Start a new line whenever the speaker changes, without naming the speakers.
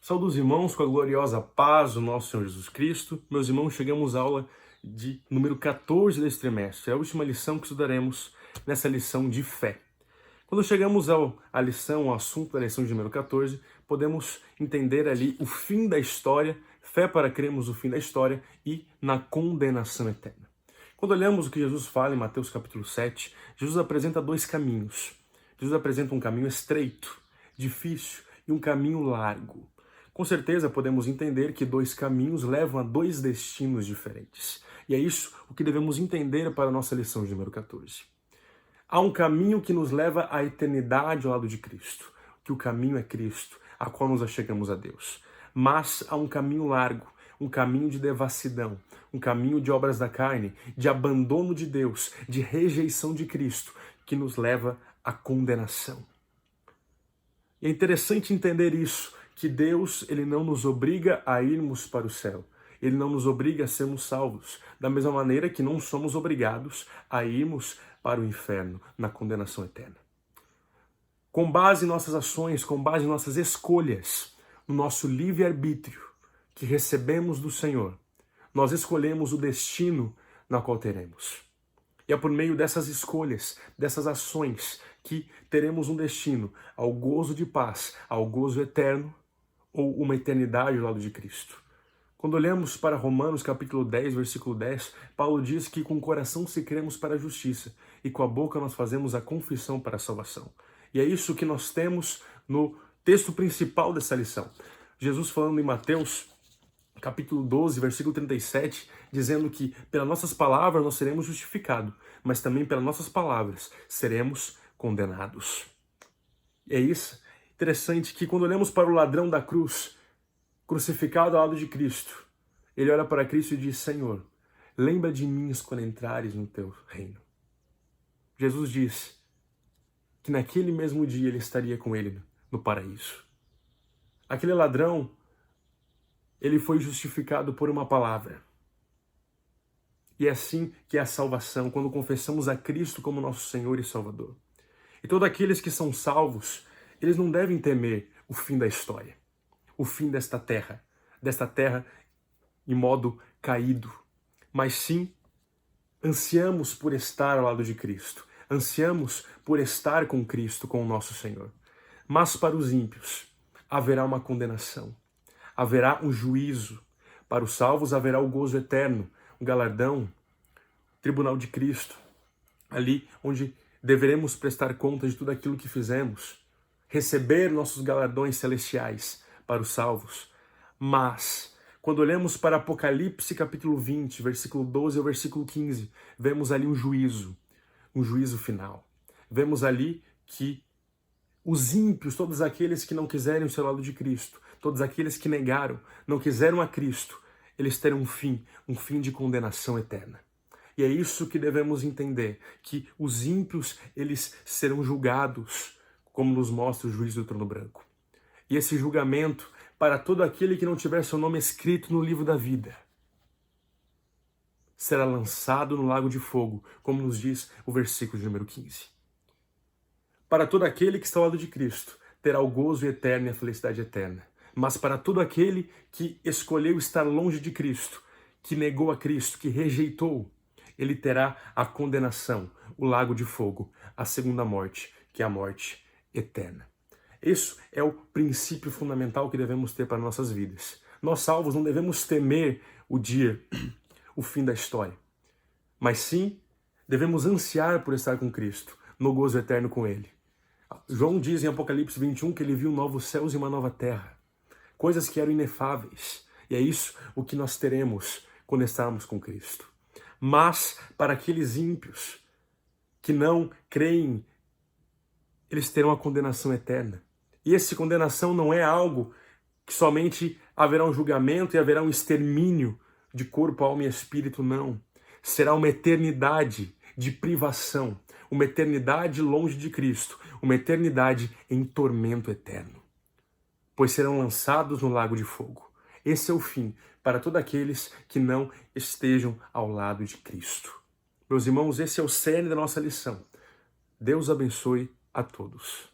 Saúde os irmãos com a gloriosa paz do nosso Senhor Jesus Cristo. Meus irmãos, chegamos à aula de número 14 deste trimestre. É a última lição que estudaremos nessa lição de fé. Quando chegamos à lição, ao assunto da lição de número 14, podemos entender ali o fim da história, fé para crermos o fim da história e na condenação eterna. Quando olhamos o que Jesus fala em Mateus capítulo 7, Jesus apresenta dois caminhos. Jesus apresenta um caminho estreito, difícil e um caminho largo. Com certeza podemos entender que dois caminhos levam a dois destinos diferentes. E é isso o que devemos entender para a nossa lição de número 14. Há um caminho que nos leva à eternidade ao lado de Cristo, que o caminho é Cristo, a qual nos achegamos a Deus. Mas há um caminho largo, um caminho de devassidão, um caminho de obras da carne, de abandono de Deus, de rejeição de Cristo, que nos leva à condenação. E é interessante entender isso, que Deus ele não nos obriga a irmos para o céu. Ele não nos obriga a sermos salvos, da mesma maneira que não somos obrigados a irmos para o inferno, na condenação eterna. Com base em nossas ações, com base em nossas escolhas, no nosso livre-arbítrio que recebemos do Senhor, nós escolhemos o destino na qual teremos. E é por meio dessas escolhas, dessas ações, que teremos um destino ao gozo de paz, ao gozo eterno, ou uma eternidade ao lado de Cristo. Quando olhamos para Romanos capítulo 10, versículo 10, Paulo diz que com o coração se cremos para a justiça e com a boca nós fazemos a confissão para a salvação. E é isso que nós temos no texto principal dessa lição. Jesus falando em Mateus capítulo 12, versículo 37, dizendo que pelas nossas palavras nós seremos justificados, mas também pelas nossas palavras seremos condenados. E é isso. Interessante que quando olhamos para o ladrão da cruz, crucificado ao lado de Cristo, ele olha para Cristo e diz: Senhor, lembra de mim quando entrares no teu reino. Jesus diz que naquele mesmo dia ele estaria com ele no paraíso. Aquele ladrão, ele foi justificado por uma palavra. E é assim que é a salvação, quando confessamos a Cristo como nosso Senhor e Salvador. E todos aqueles que são salvos, eles não devem temer o fim da história, o fim desta terra em modo caído, mas sim ansiamos por estar ao lado de Cristo, ansiamos por estar com Cristo, com o nosso Senhor. Mas para os ímpios haverá uma condenação, haverá um juízo. Para os salvos haverá o gozo eterno, o galardão, o tribunal de Cristo, ali onde deveremos prestar conta de tudo aquilo que fizemos, receber nossos galardões celestiais para os salvos. Mas, quando olhamos para Apocalipse capítulo 20, versículo 12 ao versículo 15, vemos ali um juízo final. Vemos ali que os ímpios, todos aqueles que não quiserem o seu lado de Cristo, todos aqueles que negaram, não quiseram a Cristo, eles terão um fim de condenação eterna. E é isso que devemos entender, que os ímpios, eles serão julgados, como nos mostra o juízo do trono branco. E esse julgamento, para todo aquele que não tiver seu nome escrito no livro da vida, será lançado no lago de fogo, como nos diz o versículo de número 15. Para todo aquele que está ao lado de Cristo, terá o gozo eterno e a felicidade eterna. Mas para todo aquele que escolheu estar longe de Cristo, que negou a Cristo, que rejeitou, ele terá a condenação, o lago de fogo, a segunda morte, que é a morte eterna. Isso é o princípio fundamental que devemos ter para nossas vidas. Nós salvos não devemos temer o dia, o fim da história, mas sim devemos ansiar por estar com Cristo, no gozo eterno com Ele. João diz em Apocalipse 21 que ele viu novos céus e uma nova terra, coisas que eram inefáveis, e é isso o que nós teremos quando estarmos com Cristo. Mas para aqueles ímpios que não creem, eles terão a condenação eterna. E essa condenação não é algo que somente haverá um julgamento e haverá um extermínio de corpo, alma e espírito, não. Será uma eternidade de privação, uma eternidade longe de Cristo, uma eternidade em tormento eterno, pois serão lançados no lago de fogo. Esse é o fim para todos aqueles que não estejam ao lado de Cristo. Meus irmãos, esse é o cerne da nossa lição. Deus abençoe a todos.